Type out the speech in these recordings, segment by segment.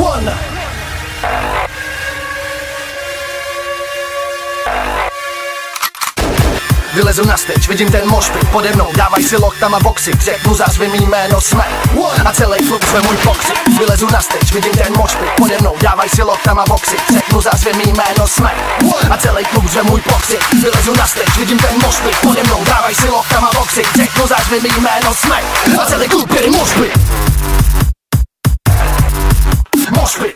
one. Vylezu na stage, vidím ten moshpit pode mnou, dávaj si loktama boxy, řeknu za svým jméno jsme a celý klub zve můj pokřik. Vylezu na stage, vidím ten moshpit pode mnou, dávaj si loktama boxy, řeknu za svým jméno jsme a celý klub zve můj pokřik. Vylezu na stage, vidím ten moshpit pode mnou, dávaj si loktama boxy, řeknu za svým jméno jsme a celý klub je moshpit. Moshpit.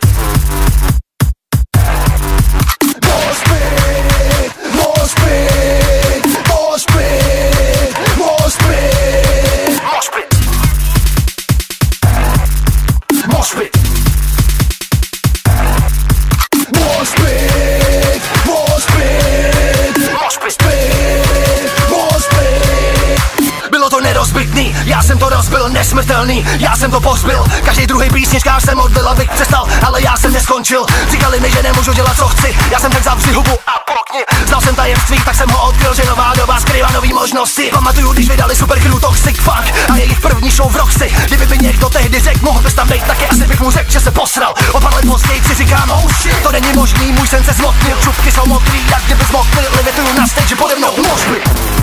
Já jsem to rozbil, nesmrtelný, já jsem to pozbil. Každý druhý písničkář jsem odbil, abych přestal, ale já jsem neskončil. Říkali mi, že nemůžu dělat, co chci, já jsem tak zavři hubu a pokni. Znal jsem tajemství, tak jsem ho odkryl, že nová doba skrývá nový možnosti. Pamatuju, když vydali super crew Toxic Funk a jejich první show v Roxy. Kdyby mi někdo tehdy řekl, mohl bys tam být taky, asi bych mu řekl, že se posral. O pár let později si říkám, oh shit, to není možný, můj sen se zmotnil. Čupky jsou mokrý, jak kdyby zmoknil, levituju na stage pode mnou, moshpit.